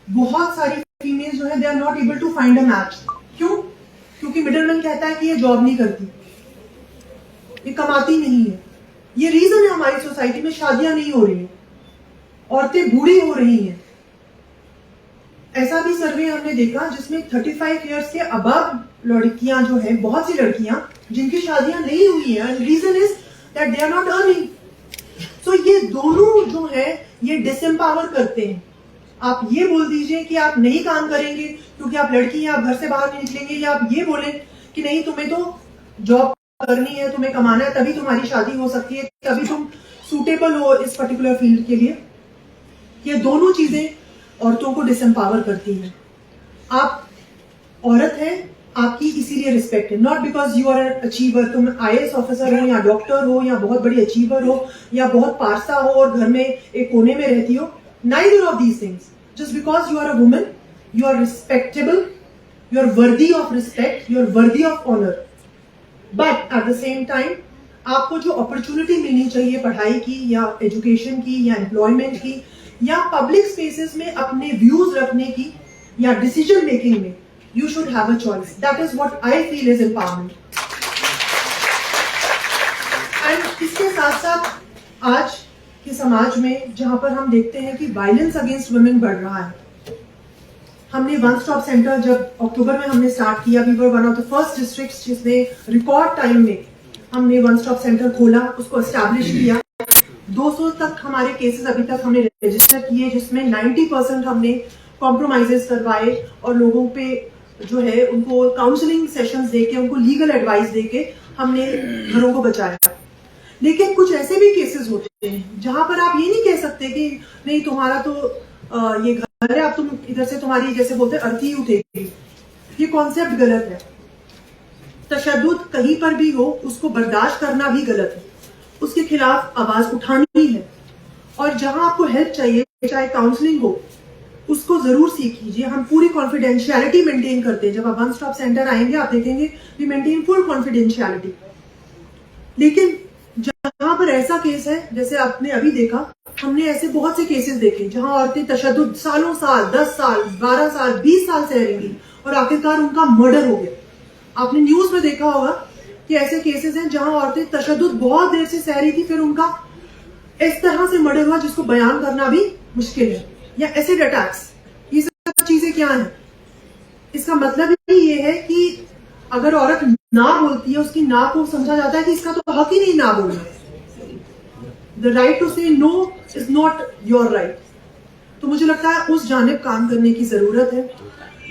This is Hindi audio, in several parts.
बहुत सारी फीमेल जो है they are not able to find a match. क्यों? क्योंकि मिडलमैन कहता है कि ये जॉब नहीं करती, ये कमाती नहीं है। ये रीजन है हमारी सोसाइटी में शादियां नहीं हो रही हैं, औरतें बूढ़ी हो रही हैं। ऐसा भी सर्वे हमने देखा जिसमें 35 इयर्स के अबव लड़कियां जो है, बहुत सी लड़कियां जिनकी शादियां नहीं हुई हैं, reason is that they are not earning. So ये दोनों जो है ये डिसएम्पावर करते हैं। आप ये बोल दीजिए कि आप नहीं काम करेंगे क्योंकि आप लड़की हैं, आप घर से बाहर नहीं निकलेंगे, या आप ये बोलें कि नहीं तुम्हें तो जॉब करनी है, तुम्हें कमाना है, तभी तुम्हारी शादी हो सकती है, तभी तुम सूटेबल हो इस पर्टिकुलर फील्ड के लिए। ये दोनों चीजें औरतों को डिसएम्पावर करती हैं। आप औरत है, आपकी इसीलिए रिस्पेक्ट है, not because you are achiever. तुम आईएएस ऑफिसर हो या डॉक्टर हो या बहुत बड़ी अचीवर हो या बहुत पारसा हो और घर में एक कोने में रहती हो, neither of these things. Just because you are a woman, you are respectable, you are worthy of respect, you are worthy of honor. But at the same time, आपको जो अपॉर्चुनिटी मिलनी चाहिए पढ़ाई की या एजुकेशन की या एम्प्लॉयमेंट की या पब्लिक स्पेसेस में अपने व्यूज रखने की या डिसीजन मेकिंग में, you should have a choice. That is what I feel is empowerment. And इसके साथ साथ आज के समाज में जहां पर हम देखते हैं कि वायलेंस अगेंस्ट वुमेन बढ़ रहा है, हमने वन स्टॉप सेंटर जब अक्टूबर में हमने स्टार्ट किया, we were one of the first districts जिसने रिकॉर्ड टाइम में हमने वन स्टॉप सेंटर खोला, उसको एस्टैब्लिश किया। 200 तक हमारे केसेस अभी तक हमने रजिस्टर किए, जिसमें 90% हमने कॉम्प्रोमाइजेस करवाए और लोगों पे जो है उनको काउंसलिंग सेशंस देके, उनको लीगल एडवाइस देके हमने घरों को बचाया। लेकिन कुछ ऐसे भी केसेस होते हैं जहां पर आप ये नहीं कह सकते कि नहीं तुम्हारा तो ये घर है, आप तुम इधर से तुम्हारी जैसे बोलते हैं अर्थी उठेगी। ये कॉन्सेप्ट गलत है। तशद्दुद कहीं पर भी हो उसको बर्दाश्त करना भी गलत है, उसके खिलाफ आवाज उठानी है। और जहां आपको हेल्प चाहिए, चाहे काउंसलिंग हो, उसको जरूर सीख लीजिए। हम पूरी कॉन्फिडेंशियलिटी मेंटेन करते हैं। जब आप वन स्टॉप सेंटर आएंगे आप देखेंगे वी मेंटेन फुल कॉन्फिडेंशियलिटी। लेकिन जहां पर ऐसा केस है जैसे आपने अभी देखा, हमने ऐसे बहुत से केसेस देखे जहां औरतें तशद्दुद सालों साल, 10 साल, 12 साल, 20 साल सह रही और आखिरकार उनका मर्डर हो गया। आपने न्यूज में देखा होगा कि ऐसे केसेस हैं जहां औरतें तशद्दुद बहुत देर से सह रही थी, फिर उनका इस तरह से मर्डर हुआ जिसको बयान करना भी मुश्किल है। या एसिड अटैक्स, ये सब चीजें क्या है? इसका मतलब ही ये है कि अगर औरत ना बोलती है, उसकी ना को समझा जाता है कि इसका तो हक ही नहीं ना बोलना। The right to say no is not your right. तो मुझे लगता है उस जानिब काम करने की जरूरत है।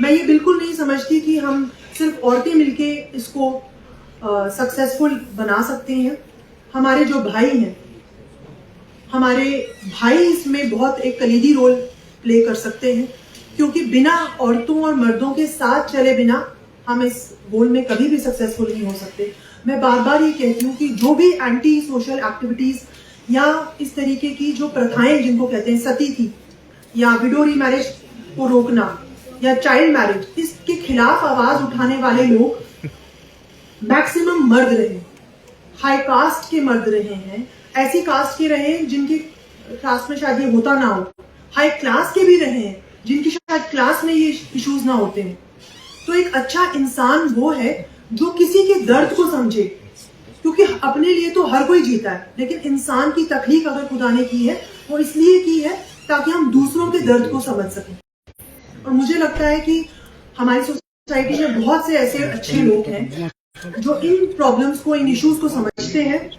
मैं ये बिल्कुल नहीं समझती कि हम सिर्फ औरतें मिलके इसको सक्सेसफुल बना सकते हैं। हमारे जो भाई हैं, हमारे भाई इसमें बहुत एक कलीदी रोल प्ले कर सकते हैं, क्योंकि बिना औरतों और मर्दों के साथ चले बिना हम इस गोल में कभी भी सक्सेसफुल नहीं हो सकते। मैं बार बार ये कहती हूँ कि जो भी एंटी सोशल एक्टिविटीज या इस तरीके की जो प्रथाएं जिनको कहते हैं सती थी या विडो रीमैरिज को रोकना या चाइल्ड मैरिज, इसके खिलाफ आवाज उठाने वाले लोग मैक्सिमम मर्द रहे, हाई कास्ट के मर्द रहे हैं, ऐसी कास्ट के रहे जिनकी क्लास में शायद ये होता ना हो, हाई क्लास के भी रहे हैं जिनकी शायद क्लास में ये इश्यूज ना होते हैं। तो एक अच्छा इंसान वो है जो किसी के दर्द को समझे, क्योंकि अपने लिए तो हर कोई जीता है, लेकिन इंसान की तख्लीक अगर खुदा ने की है वो इसलिए की है ताकि हम दूसरों के दर्द को समझ सकें। और मुझे लगता है कि हमारी सोसाइटी में बहुत से ऐसे अच्छे लोग हैं जो इन प्रॉब्लम्स को, इन इश्यूज को समझते हैं,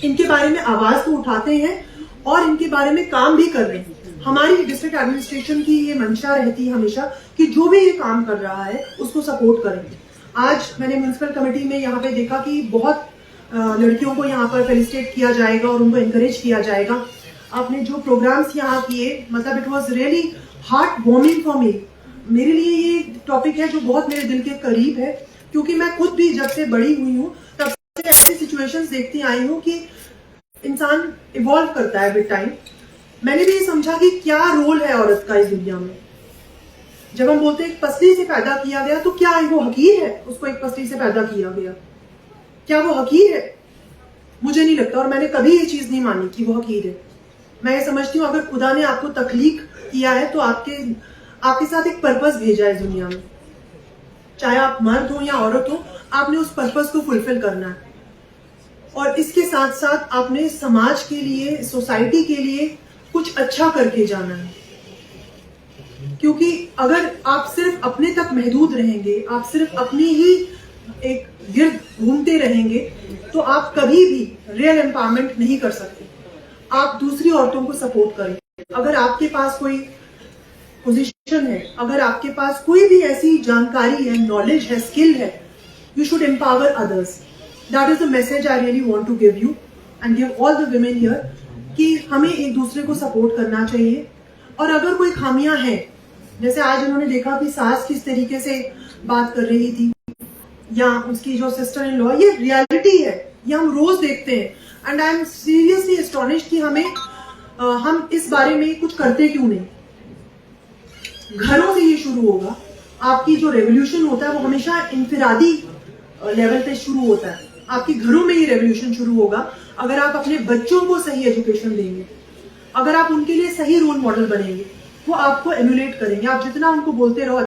इनके बारे में आवाज को उठाते हैं और इनके बारे में काम भी कर रहे हैं। हमारी डिस्ट्रिक्ट एडमिनिस्ट्रेशन की ये मंशा रहती है हमेशा कि जो भी ये काम कर रहा है उसको सपोर्ट करेंगे। आज मैंने म्युनिसिपल कमेटी में यहाँ पे देखा कि बहुत लड़कियों को यहाँ पर फेलिसिटेट किया जाएगा और उनको एनकरेज किया जाएगा। आपने जो प्रोग्राम्स यहाँ किए, मतलब it was really heart warming for me. मेरे लिए ये टॉपिक है जो बहुत मेरे दिल के करीब है, क्योंकि मैं खुद भी जब से बड़ी हुई हूँ तब से ऐसी सिचुएशंस देखती आई हूँ कि इंसान इवॉल्व करता है विद टाइम। मैंने भी ये समझा कि क्या रोल है औरत का इस दुनिया में। जब हम बोलते हैं एक पसली से पैदा किया गया, तो क्या वो हकीर है उसको एक पसली से पैदा किया गया? क्या वो हकीर है? मुझे नहीं लगता, और मैंने कभी ये चीज नहीं मानी कि वो हकीर है। मैं ये समझती हूँ अगर खुदा ने आपको तख्लीक किया है तो आपके साथ एक पर्पस भेजा है दुनिया में, चाहे आप मर्द हो या औरत हो, आपने उस पर्पस को फुलफिल करना है। और इसके साथ साथ आपने समाज के लिए, सोसाइटी के लिए कुछ अच्छा करके जाना है। क्योंकि अगर आप सिर्फ अपने तक महदूद रहेंगे, आप सिर्फ अपनी ही एक गिर्द घूमते रहेंगे, तो आप कभी भी रियल एम्पावरमेंट नहीं कर सकते। आप दूसरी औरतों को सपोर्ट करें। अगर आपके पास कोई पोजीशन है, अगर आपके पास कोई भी ऐसी जानकारी है, नॉलेज है, स्किल है, you should empower others. That is the message I really want to give you and give all the women here, कि हमें एक दूसरे को सपोर्ट करना चाहिए। और अगर कोई खामियां हैं, जैसे आज उन्होंने देखा कि सास किस तरीके से बात कर रही थी, या उसकी जो सिस्टर इन लॉ, ये रियलिटी है, ये हम रोज देखते हैं। And I am seriously astonished कि हम इस बारे में कुछ करते क्यों नहीं। घरों से ये शुरू होगा। आपकी जो रेवोल्यूशन होता है वो हमेशा इंफिरादी लेवल पे शुरू होता है। आपके घरों में ये रेवोल्यूशन शुरू होगा अगर आप अपने बच्चों को सही एजुकेशन देंगे, अगर आप उनके लिए सही रोल मॉडल बनेंगे, वो आपको एमुलेट करेंगे। आप जितना उनको बोलते रहो